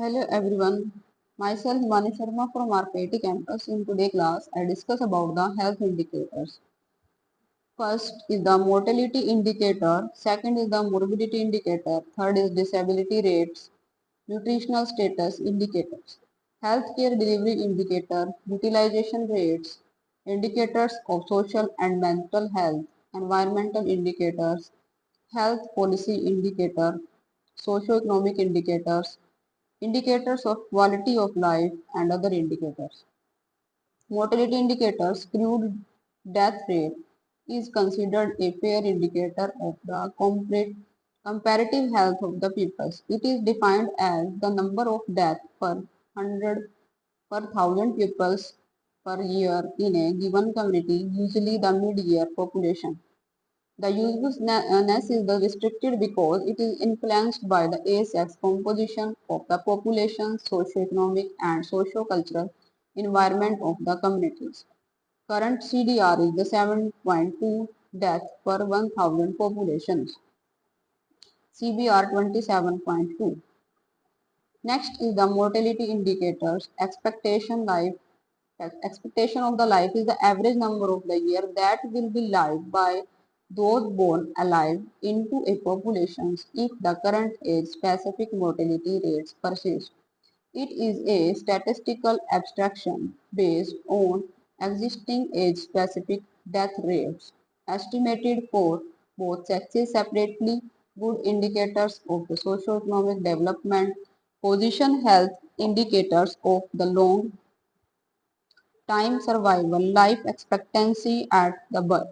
Hello everyone, myself Himani Sharma from RPIIT campus. In today's class, I discuss about the health indicators. First is the mortality indicator, second is the morbidity indicator, third is disability rates, nutritional status indicators, healthcare delivery indicator, utilization rates, indicators of social and mental health, environmental indicators, health policy indicator, socio-economic indicators, indicators of quality of life and other indicators. Mortality indicators, crude death rate is considered a fair indicator of the comparative health of the peoples. It is defined as the number of deaths per 100 per thousand pupils per year in a given community, usually the mid-year population. The usefulness is restricted because it is influenced by the age-sex composition of the population, socio-economic and socio-cultural environment of the communities. Current CDR is the 7.2 death per 1000 populations. CBR 27.2. Next is the mortality indicators. Expectation of the life is the average number of the year that will be lived by those born alive into a population if the current age specific mortality rates persist. It is a statistical abstraction based on existing age specific death rates estimated for both sexes separately, good indicators of the socio-economic development, position health indicators of the long time survival, life expectancy at the birth.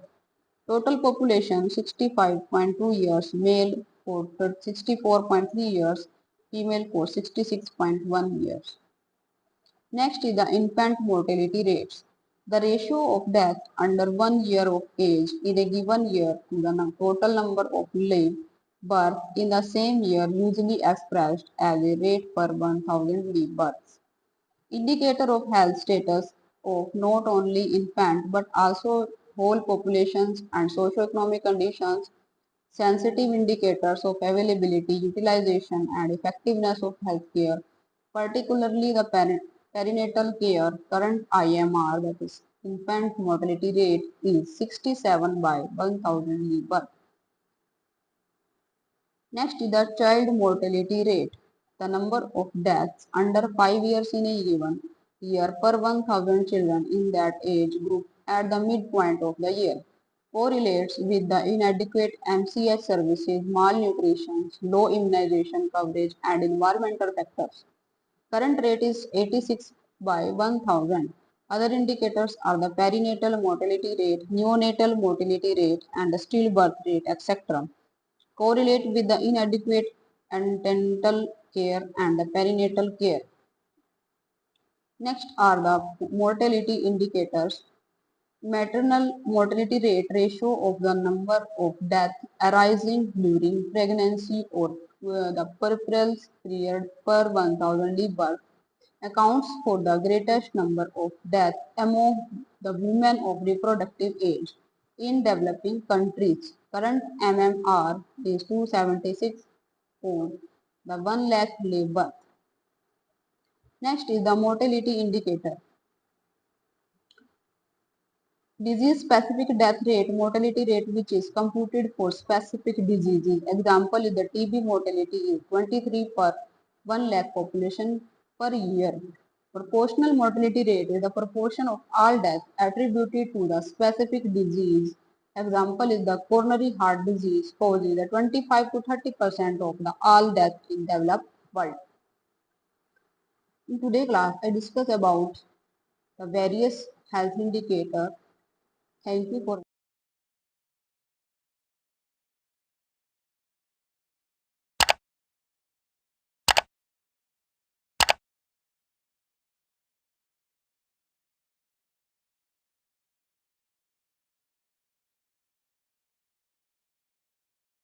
Total population 65.2 years, male for 64.3 years, female for 66.1 years. Next is the infant mortality rates. The ratio of death under 1 year of age in a given year to the total number of live births in the same year usually expressed as a rate per 1000 live births. Indicator of health status of not only infant but also whole populations and socio-economic conditions, sensitive indicators of availability, utilization and effectiveness of healthcare, particularly the perinatal care. Current IMR, that is infant mortality rate, is 67 by 1000 live birth. Next is the child mortality rate. The number of deaths under 5 years in a given year per 1000 children in that age group at the midpoint of the year correlates with the inadequate MCH services, malnutrition, low immunization coverage and environmental factors. Current rate is 86 by 1000. Other indicators are the perinatal mortality rate, neonatal mortality rate and the stillbirth rate, etc. Correlate with the inadequate antenatal care and the perinatal care. Next are the mortality indicators. Maternal mortality rate ratio of the number of deaths arising during pregnancy or the puerperal period per 1000 live birth accounts for the greatest number of deaths among the women of reproductive age in developing countries. Current MMR is 276 on the 1 lakh live birth. Next is the mortality indicator. Disease specific death rate, mortality rate which is computed for specific diseases. Example is the TB mortality is 23 per 1 lakh population per year. Proportional mortality rate is the proportion of all deaths attributed to the specific disease. Example is the coronary heart disease causes the 25 to 30% of the all deaths in developed world. In today's class, I discuss about the various health indicators. Thank you for